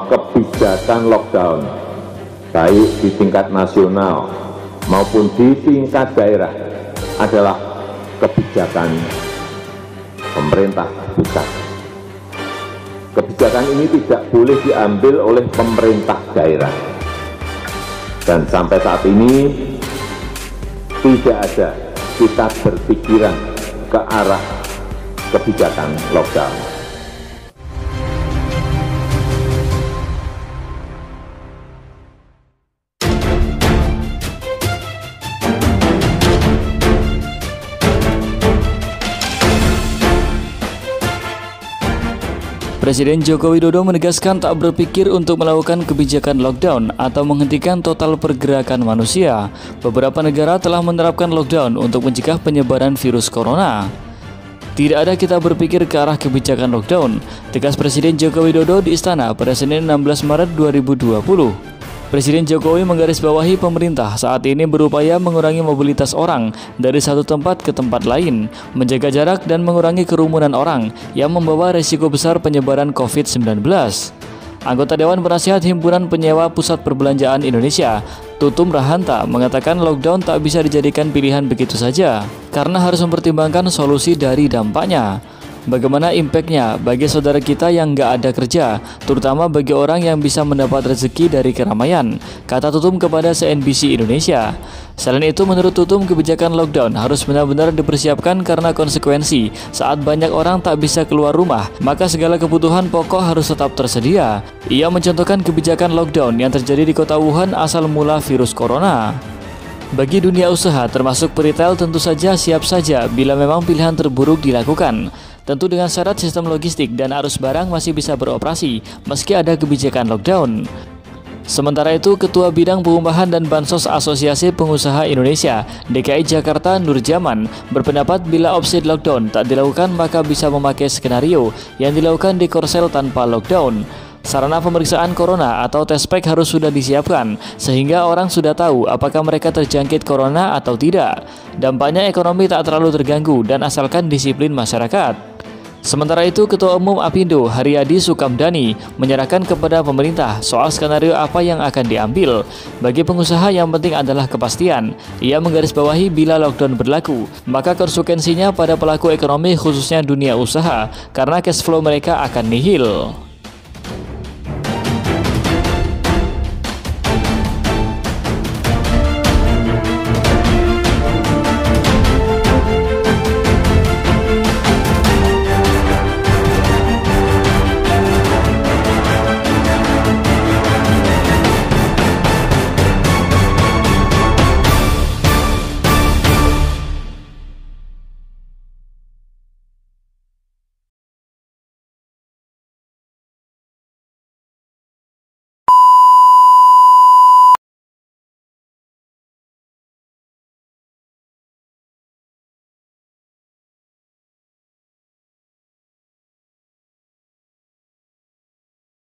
kebijakan lockdown baik di tingkat nasional maupun di tingkat daerah adalah kebijakan pemerintah pusat. Kebijakan ini tidak boleh diambil oleh pemerintah daerah. Dan sampai saat ini tidak ada kita berpikiran ke arah kebijakan lockdown. Presiden Joko Widodo menegaskan tak berpikir untuk melakukan kebijakan lockdown atau menghentikan total pergerakan manusia. Beberapa negara telah menerapkan lockdown untuk mencegah penyebaran virus corona. Tidak ada kita berpikir ke arah kebijakan lockdown, tegas Presiden Joko Widodo di Istana pada Senin 16 Maret 2020. Presiden Jokowi menggarisbawahi pemerintah saat ini berupaya mengurangi mobilitas orang dari satu tempat ke tempat lain, menjaga jarak dan mengurangi kerumunan orang yang membawa resiko besar penyebaran COVID-19. Anggota Dewan Penasihat Himpunan Penyewa Pusat Perbelanjaan Indonesia, Tutum Rahanta, mengatakan lockdown tak bisa dijadikan pilihan begitu saja, karena harus mempertimbangkan solusi dari dampaknya. Bagaimana impactnya bagi saudara kita yang nggak ada kerja, terutama bagi orang yang bisa mendapat rezeki dari keramaian, kata Tutum kepada CNBC Indonesia. Selain itu, menurut Tutum, kebijakan lockdown harus benar-benar dipersiapkan karena konsekuensi saat banyak orang tak bisa keluar rumah, maka segala kebutuhan pokok harus tetap tersedia. Ia mencontohkan kebijakan lockdown yang terjadi di kota Wuhan asal mula virus corona. Bagi dunia usaha termasuk retail tentu saja siap saja bila memang pilihan terburuk dilakukan. Tentu dengan syarat sistem logistik dan arus barang masih bisa beroperasi meski ada kebijakan lockdown. Sementara itu, Ketua Bidang Pengupahan dan Bansos Asosiasi Pengusaha Indonesia DKI Jakarta Nurjaman berpendapat bila opsi lockdown tak dilakukan maka bisa memakai skenario yang dilakukan di Korsel tanpa lockdown. Sarana pemeriksaan corona atau tes pack harus sudah disiapkan, sehingga orang sudah tahu apakah mereka terjangkit corona atau tidak. Dampaknya ekonomi tak terlalu terganggu dan asalkan disiplin masyarakat. Sementara itu, Ketua Umum Apindo Haryadi Sukamdhani menyerahkan kepada pemerintah soal skenario apa yang akan diambil. Bagi pengusaha yang penting adalah kepastian. Ia menggarisbawahi bila lockdown berlaku, maka konsekuensinya pada pelaku ekonomi khususnya dunia usaha, karena cash flow mereka akan nihil.